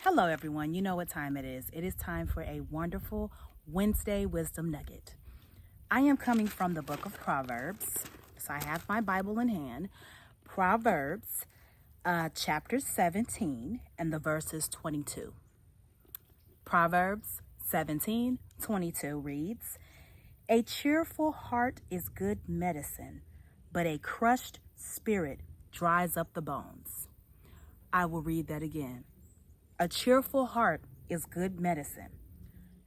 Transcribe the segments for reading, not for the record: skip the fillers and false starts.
Hello, everyone. You know what time it is. It is time for a wonderful Wednesday Wisdom Nugget. I am coming from the book of Proverbs. So I have my Bible in hand. Proverbs chapter 17 and the verse is 22. Proverbs 17:22 reads, "A cheerful heart is good medicine, but a crushed spirit dries up the bones." I will read that again. A cheerful heart is good medicine,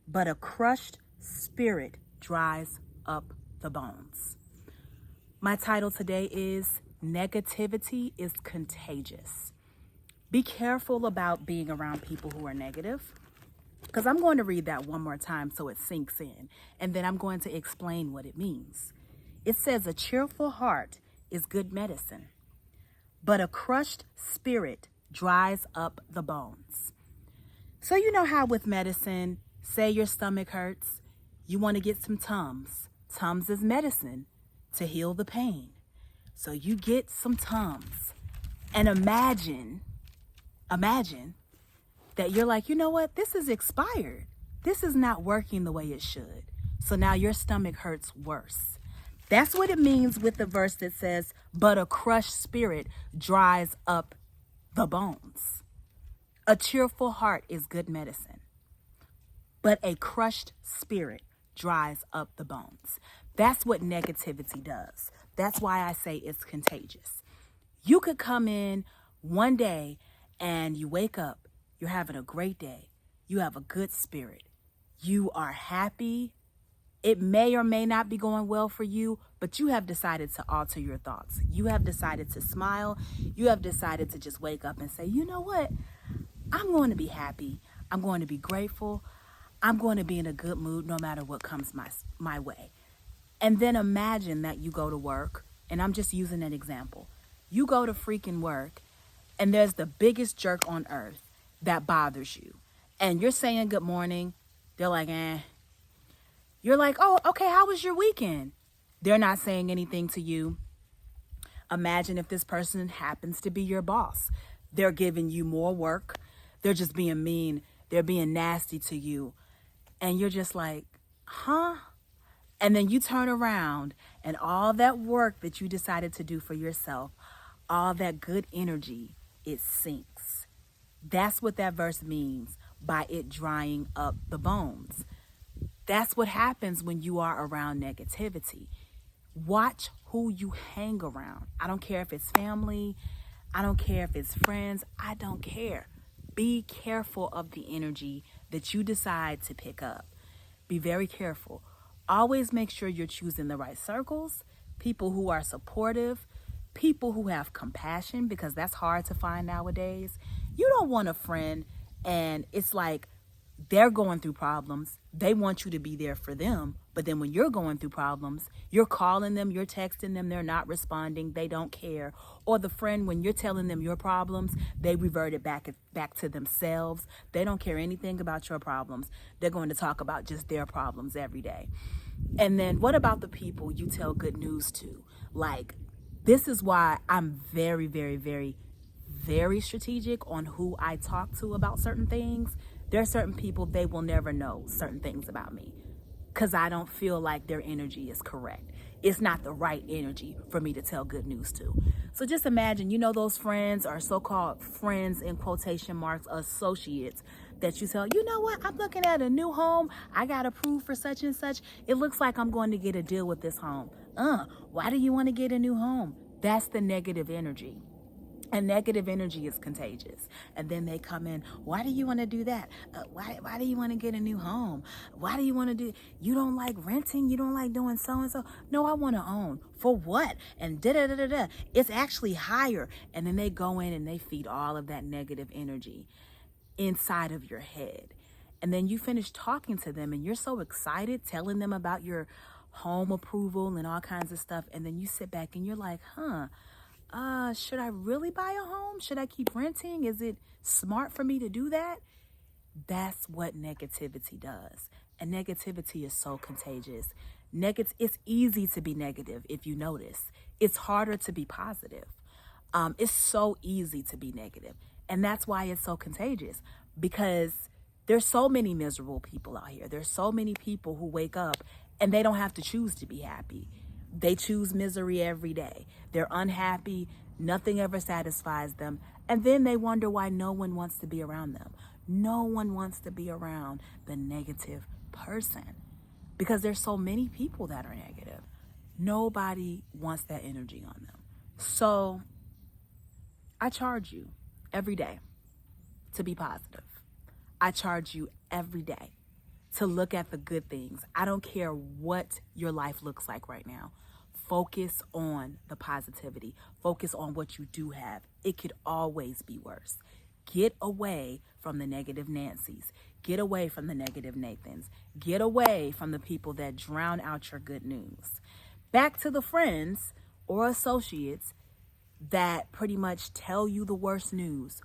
but a crushed spirit dries up the bones. My title today is Negativity is Contagious. Be careful about being around people who are negative, because I'm going to read that one more time so it sinks in, and then I'm going to explain what it means. It says a cheerful heart is good medicine, but a crushed spirit dries up the bones. So you know how with medicine, say your stomach hurts, you want to get some Tums. Tums is medicine to heal the pain. So you get some Tums and imagine that you're like, you know what? This is expired. This is not working the way it should. So now your stomach hurts worse. That's what it means with the verse that says, but a crushed spirit dries up the bones. A cheerful heart is good medicine, but a crushed spirit dries up the bones. That's what negativity does. That's why I say it's contagious. You could come in one day and you wake up, you're having a great day. You have a good spirit. You are happy. It may or may not be going well for you, but you have decided to alter your thoughts. You have decided to smile. You have decided to just wake up and say, you know what? I'm going to be happy. I'm going to be grateful. I'm going to be in a good mood no matter what comes my way. And then imagine that you go to work, and I'm just using an example. You go to freaking work, and there's the biggest jerk on earth that bothers you. And you're saying good morning. They're like, eh. You're like, oh, okay, how was your weekend? They're not saying anything to you. Imagine if this person happens to be your boss. They're giving you more work. They're just being mean. They're being nasty to you. And you're just like, huh? And then you turn around and all that work that you decided to do for yourself, all that good energy, it sinks. That's what that verse means by it drying up the bones. That's what happens when you are around negativity. Watch who you hang around. I don't care if it's family. I don't care if it's friends. I don't care. Be careful of the energy that you decide to pick up. Be very careful. Always make sure you're choosing the right circles, people who are supportive, people who have compassion, because that's hard to find nowadays. You don't want a friend and it's like they're going through problems. They want you to be there for them. But then when you're going through problems, you're calling them, you're texting them, they're not responding, they don't care. Or the friend, when you're telling them your problems, they revert it back to themselves. They don't care anything about your problems. They're going to talk about just their problems every day. And then what about the people you tell good news to? Like, this is why I'm very, very, very, very strategic on who I talk to about certain things. There are certain people, they will never know certain things about me because I don't feel like their energy is correct. It's not the right energy for me to tell good news to. So just imagine, you know, those friends or so-called friends in quotation marks, associates that you tell, you know what, I'm looking at a new home. I got approved for such and such. It looks like I'm going to get a deal with this home. Why do you want to get a new home? That's the negative energy. And negative energy is contagious. And then they come in, why do you want to do that? Why do you want to get a new home? Why do you want to do, you don't like renting? You don't like doing so-and-so? No, I want to own. For what? And da-da-da-da-da. It's actually higher. And then they go in and they feed all of that negative energy inside of your head. And then you finish talking to them and you're so excited, telling them about your home approval and all kinds of stuff. And then you sit back and you're like, should I really buy a home? Should I keep renting? Is it smart for me to do that? That's what negativity does. And negativity is so contagious. It's easy to be negative if you notice. It's harder to be positive. It's so easy to be negative. And that's why it's so contagious. because there's so many miserable people out here. There's so many people who wake up and they don't have to choose to be happy. They choose misery every day. They're unhappy. Nothing ever satisfies them. And then they wonder why no one wants to be around them. No one wants to be around the negative person because there's so many people that are negative. Nobody wants that energy on them. So I charge you every day to be positive. I charge you every day to look at the good things. I don't care what your life looks like right now. Focus on the positivity. Focus on what you do have. It could always be worse. Get away from the negative Nancys. Get away from the negative Nathans. Get away from the people that drown out your good news. Back to the friends or associates that pretty much tell you the worst news.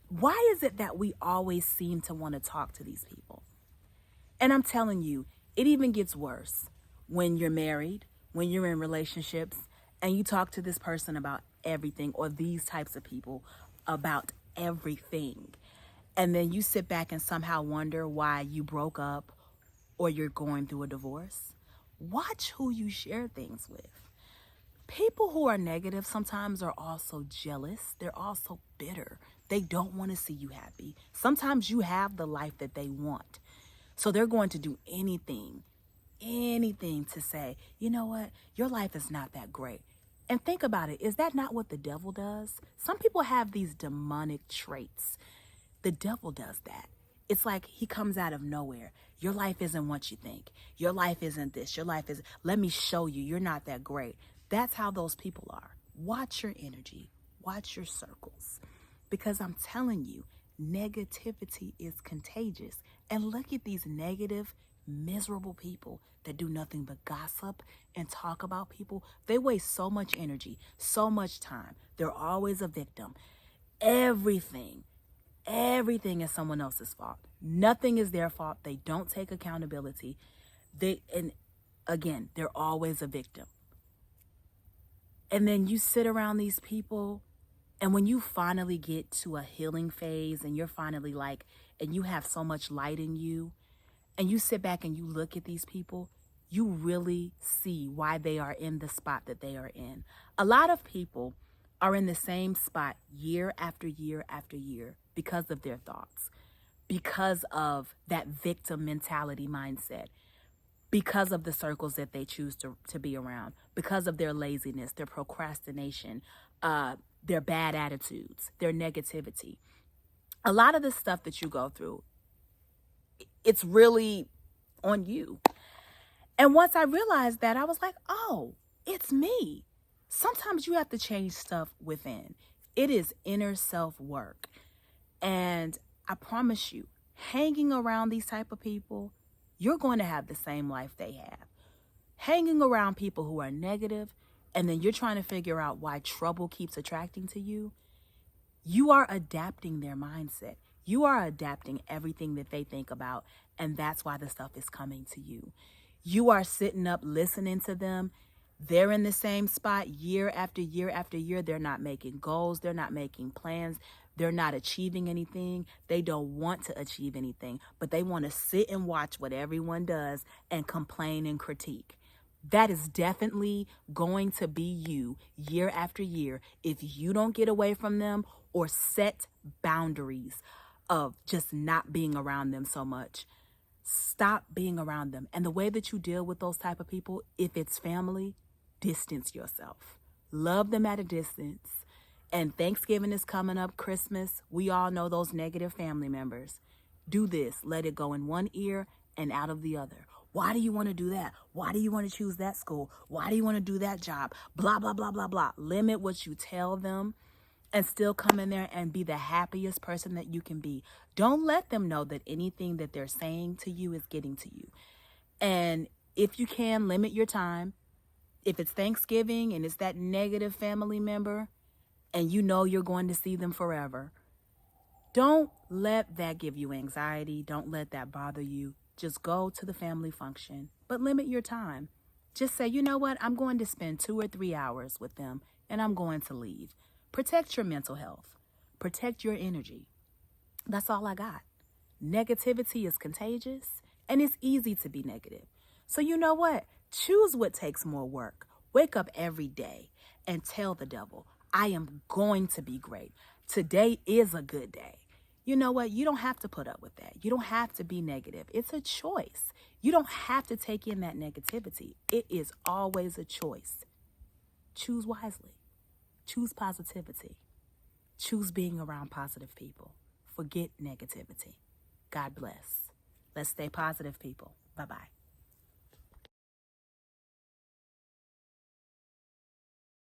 Why is it that we always seem to want to talk to these people? And I'm telling you, it even gets worse when you're married, when you're in relationships, and you talk to this person about everything, or these types of people about everything. And then you sit back and somehow wonder why you broke up or you're going through a divorce. Watch who you share things with. People who are negative sometimes are also jealous. They're also bitter. They don't want to see you happy. Sometimes you have the life that they want. So they're going to do anything to say, you know what, your life is not that great. And think about it. Is that not what the devil does? Some people have these demonic traits. The devil does that. It's like he comes out of nowhere. Your life isn't what you think. Your life isn't this. Your life is, let me show you, you're not that great. That's how those people are. Watch your energy. Watch your circles. Because I'm telling you, negativity is contagious. And look at these negative, miserable people that do nothing but gossip and talk about people. They waste so much energy, so much time. They're always a victim. Everything is someone else's fault. Nothing is their fault. They don't take accountability. And again, they're always a victim. And then you sit around these people, and when you finally get to a healing phase and you're finally and you have so much light in you, and you sit back and you look at these people, you really see why they are in the spot that they are in. A lot of people are in the same spot year after year after year because of their thoughts, because of that victim mentality mindset, because of the circles that they choose to be around, because of their laziness, their procrastination, their bad attitudes, their negativity. A lot of the stuff that you go through, it's really on you. And once I realized that, I was like, oh, it's me. Sometimes you have to change stuff within. It is inner self work. And I promise you, hanging around these type of people, you're going to have the same life they have. Hanging around people who are negative, and then you're trying to figure out why trouble keeps attracting to you, you are adapting their mindset. You are adapting everything that they think about, and that's why the stuff is coming to you. You are sitting up listening to them. They're in the same spot year after year after year. They're not making goals. They're not making plans. They're not achieving anything. They don't want to achieve anything, but they want to sit and watch what everyone does and complain and critique. That is definitely going to be you year after year if you don't get away from them or set boundaries of just not being around them so much. Stop being around them. And the way that you deal with those type of people, if it's family, distance yourself. Love them at a distance. And Thanksgiving is coming up, Christmas. We all know those negative family members. Do this. Let it go in one ear and out of the other. Why do you want to do that? Why do you want to choose that school? Why do you want to do that job? Blah, blah, blah, blah, blah. Limit what you tell them and still come in there and be the happiest person that you can be. Don't let them know that anything that they're saying to you is getting to you. And if you can, limit your time. If it's Thanksgiving and it's that negative family member and you know you're going to see them forever, don't let that give you anxiety. Don't let that bother you. Just go to the family function, but limit your time. Just say, you know what? I'm going to spend 2 or 3 hours with them and I'm going to leave. Protect your mental health. Protect your energy. That's all I got. Negativity is contagious, and it's easy to be negative. So you know what? Choose what takes more work. Wake up every day and tell the devil, I am going to be great. Today is a good day. You know what? You don't have to put up with that. You don't have to be negative. It's a choice. You don't have to take in that negativity. It is always a choice. Choose wisely. Choose positivity. Choose being around positive people. Forget negativity. God bless. Let's stay positive, people. Bye-bye.